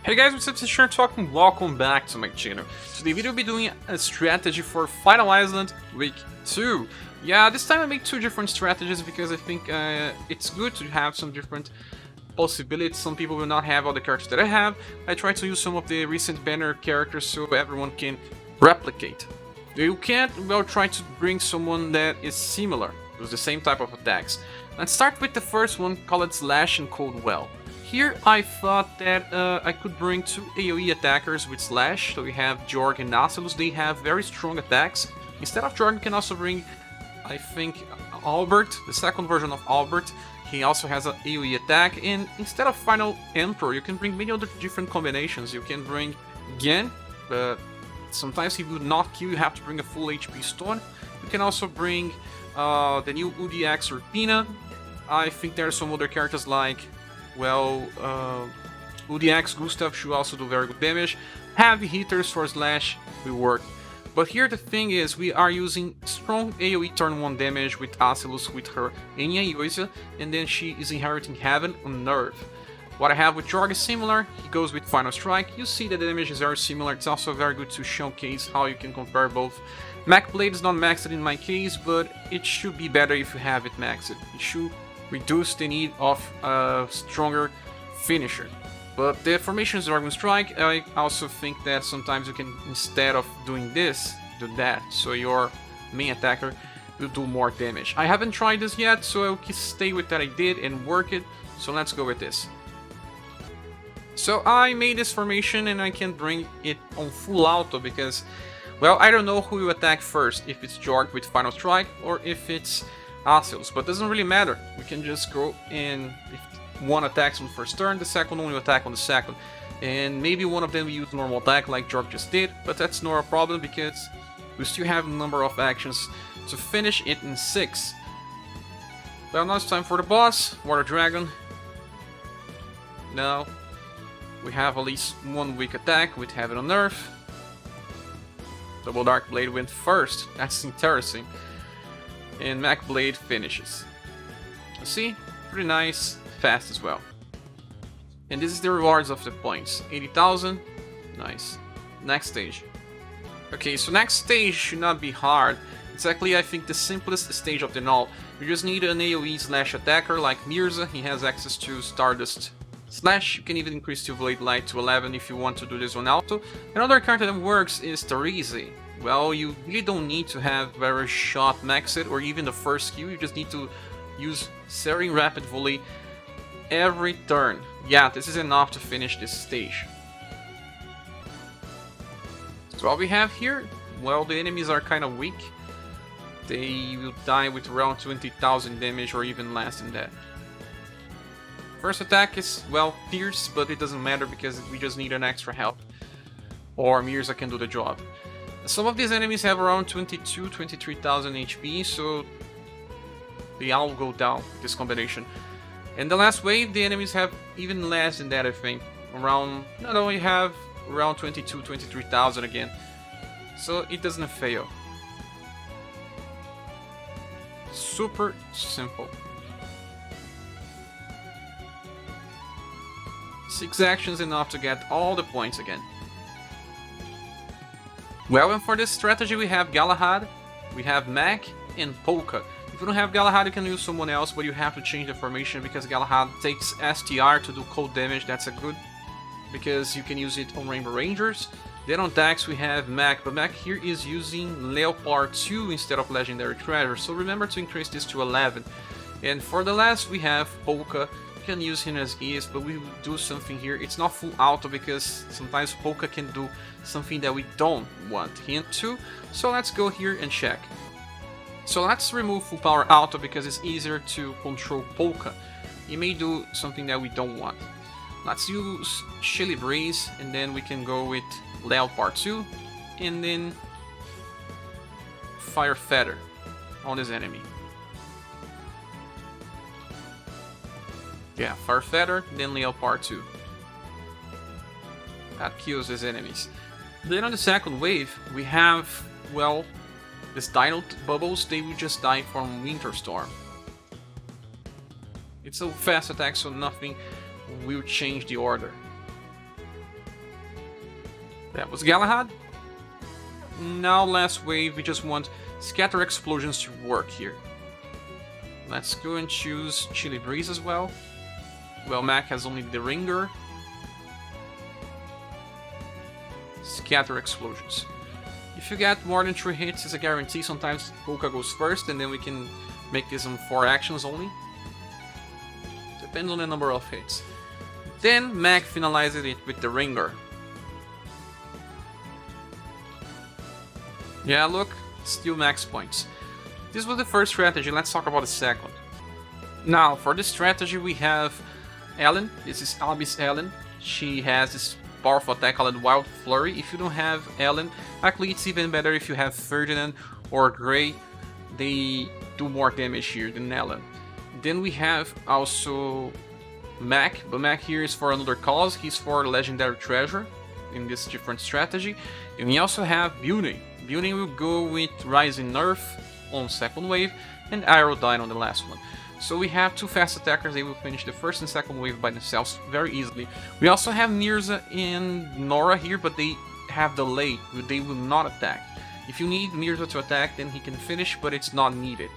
Hey guys, what's up? This is Scher talking. Welcome back to my channel. Today video will be doing a strategy for Final Island Week 2. Yeah, this time I make two different strategies because I think it's good to have some different possibilities. Some people will not have all the characters that I have. I try to use some of the recent banner characters so everyone can replicate. You can't, well, try to bring someone that is similar, with the same type of attacks. Let's start with the first one, called Slash and Cold Well. Here I thought that I could bring two AoE attackers with Slash, so we have Jorg and Nautilus. They have very strong attacks. Instead of Jorg, you can also bring, I think, Albert, the second version of Albert. He also has an AoE attack, and instead of Final Emperor, you can bring many other different combinations. You can bring Gen, but sometimes he will not kill, you have to bring a full HP stone. You can also bring the new UDX or Pina. I think there are some other characters like, well, UDX Gustav should also do very good damage. Heavy hitters for Slash will work. But here the thing is, we are using strong AoE turn 1 damage with Asilus with her Enya Yoisa, and then she is inheriting Heaven on Nerve. What I have with Jorg is similar, he goes with Final Strike. You see the damage is very similar. It's also very good to showcase how you can compare both. Mech Blade is not maxed in my case, but it should be better if you have it maxed. It should reduce the need of a stronger finisher. But the formation is Dragon Strike. I also think that sometimes you can, instead of doing this, do that, so your main attacker will do more damage. I haven't tried this yet, so I'll stay with that I did and work it, so let's go with this. So I made this formation and I can bring it on full auto because, well, I don't know who will attack first, if it's Jorg with Final Strike or if it's Asilus, but it doesn't really matter. We can just go and if one attacks on the first turn, the second one will attack on the second. And maybe one of them will use normal attack like Jorg just did, but that's not a problem because we still have a number of actions to finish it in 6. Well, now it's time for the boss, Water Dragon. Now we have at least one weak attack with Heaven on Earth. Double Dark Blade went first, that's interesting. And Mech Blade finishes. You see? Pretty nice, fast as well. And this is the rewards of the points. 80,000, nice. Next stage. Okay, so next stage should not be hard. It's actually, I think, the simplest stage of them all. You just need an AoE slash attacker like Mirza. He has access to Stardust Slash. You can even increase to Blade Light to 11 if you want to do this on auto. Another character that works is Therese. Well, you really don't need to have very shot maxed or even the first skill. You just need to use Searing Rapid Volley every turn. Yeah, this is enough to finish this stage. So what we have here, well, the enemies are kind of weak. They will die with around 20,000 damage or even less than that. First attack is, well, Pierce, but it doesn't matter because we just need an extra help. Or Mirza can do the job. Some of these enemies have around 23,000 HP, so they all go down with this combination. And the last wave, the enemies have even less than that, I think. Around, no, we have around 23,000 again. So it doesn't fail. Super simple. 6 actions enough to get all the points again. Well, and for this strategy we have Galahad, we have Mech, and Polka. If you don't have Galahad, you can use someone else, but you have to change the formation because Galahad takes STR to do cold damage. That's a good, because you can use it on Rainbow Rangers. Then on Dax we have Mech, but Mech here is using Leopard 2 instead of Legendary Treasure, so remember to increase this to 11. And for the last we have Polka. You can use him as Geas, but we will do something here. It's not full auto because sometimes Polka can do something that we don't want him to. So let's go here and check. So let's remove full power auto because it's easier to control Polka. He may do something that we don't want. Let's use Chilly Breeze and then we can go with Leopard 2 and then Fire Feather on this enemy. Yeah, Fire Feather, then Leopard 2. That kills his enemies. Then on the second wave, we have, well, this Dino Bubbles, they will just die from Winter Storm. It's a fast attack, so nothing will change the order. That was Galahad. Now last wave, we just want Scatter Explosions to work here. Let's go and choose Chili Breeze as well. Well, Mac has only the Ringer. Scatter Explosions. If you get more than 3 hits, it's a guarantee. Sometimes Polka goes first, and then we can make this on 4 actions only. Depends on the number of hits. Then Mac finalizes it with the Ringer. Yeah, look, still max points. This was the first strategy, let's talk about the second. Now, for this strategy we have Ellen. This is Abyss Ellen. She has this powerful attack called Wild Flurry. If you don't have Ellen, actually it's even better if you have Ferdinand or Grey. They do more damage here than Ellen. Then we have also Mac, but Mac here is for another cause. He's for Legendary Treasure in this different strategy. And we also have Beauty. Beauty will go with Rising Nerf on second wave and Aerodyne on the last one. So we have 2 fast attackers. They will finish the first and second wave by themselves very easily. We also have Mirza and Nora here, but they have delay. They will not attack. If you need Mirza to attack, then he can finish, but it's not needed.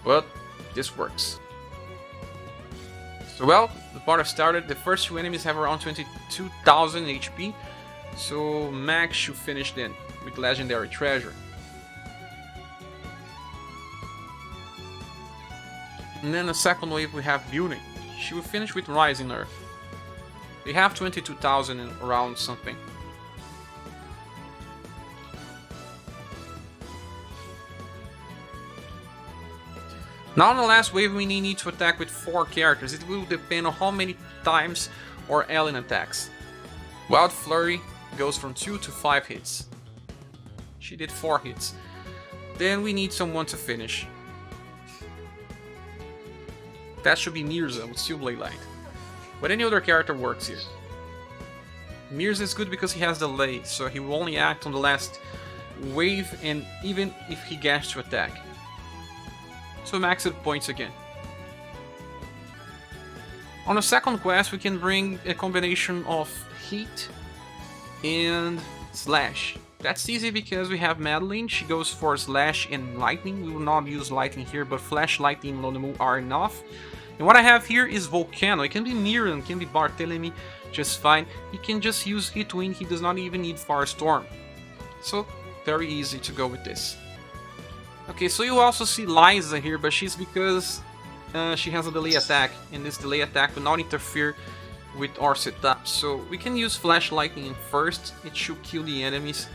But this works. So well, the party started. The first 2 enemies have around 22,000 HP. So Max should finish then with Legendary Treasure. And then the second wave we have Beauty. She will finish with Rising Earth. They have 22,000 and around something. Now on the last wave we need to attack with 4 characters. It will depend on how many times our Ellen attacks. Wild Flurry goes from 2 to 5 hits. She did 4 hits. Then we need someone to finish. That should be Mirza with Steel Blade Light. But any other character works here. Mirza is good because he has delay, so he will only act on the last wave and even if he gets to attack. So max it points again. On the second quest we can bring a combination of Heat and Slash. That's easy because we have Madeline. She goes for Slash and Lightning. We will not use Lightning here, but Flash, Lightning, and Lonomu are enough. And what I have here is Volcano. It can be Miriam, it can be Barthélemy, just fine. He can just use Heatwind. He does not even need Firestorm. So very easy to go with this. Okay, so you also see Liza here, but she's because she has a delay attack, and this delay attack will not interfere with our setup. So we can use Flash Lightning first. It should kill the enemies.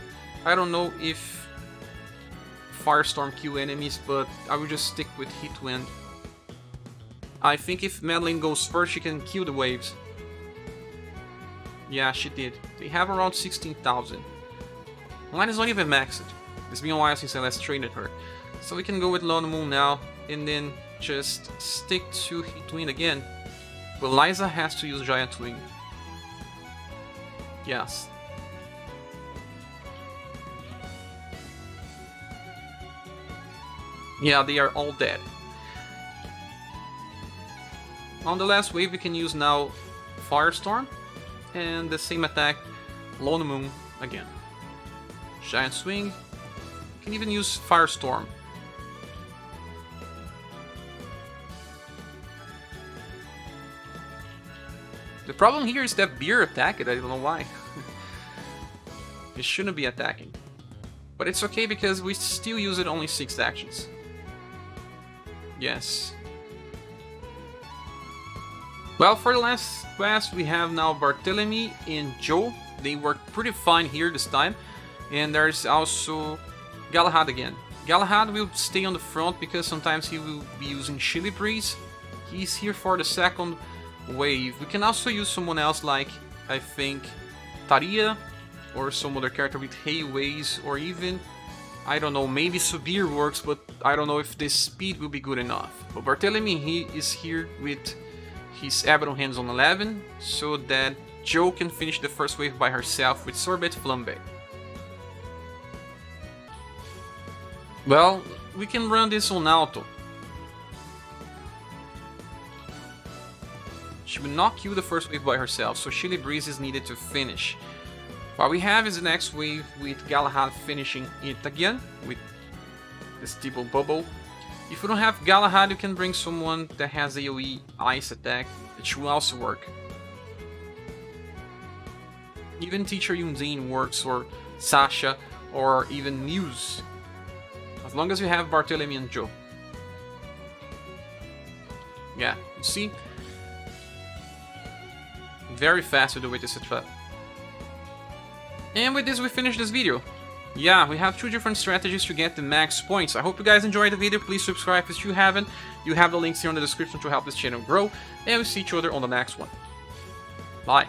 I don't know if Firestorm kill enemies, but I will just stick with Heatwind. I think if Madeline goes first, she can kill the waves. Yeah, she did. They have around 16,000. Mine is not even maxed. It's been a while since I last trained her. So we can go with Lonomu now, and then just stick to Heatwind again. But Liza has to use Giant Wing. Yes. Yeah, they are all dead. On the last wave we can use now Firestorm, and the same attack, Lonomu again. Giant Swing, you can even use Firestorm. The problem here is that Beer attacked it, I don't know why. It shouldn't be attacking. But it's okay because we still use it only 6 actions. Yes. Well, for the last quest we have now Barthélemy and Joe. They work pretty fine here this time. And there's also Galahad again. Galahad will stay on the front because sometimes he will be using Chili Breeze. He's here for the second wave. We can also use someone else like, I think, Taria, or some other character with Hayways, or even, I don't know, maybe ScherBR works, but I don't know if the speed will be good enough. But Barthélemy, he is here with his Abaddon Hands on 11, so that Joe can finish the first wave by herself with Sorbet Flambe. Well, we can run this on auto. She will not kill the first wave by herself, so Chili Breeze is needed to finish. What we have is the next wave with Galahad finishing it again with the Stable Bubble. If you don't have Galahad, you can bring someone that has AoE Ice attack, which will also work. Even Teacher Undine works, or Sasha, or even Muse. As long as you have Barthélemy and Joe. Yeah, you see? Very fast with the way to set trap. And with this we finish this video. Yeah, we have 2 different strategies to get the max points. I hope you guys enjoyed the video. Please subscribe if you haven't. You have the links here in the description to help this channel grow. And we'll see each other on the next one. Bye.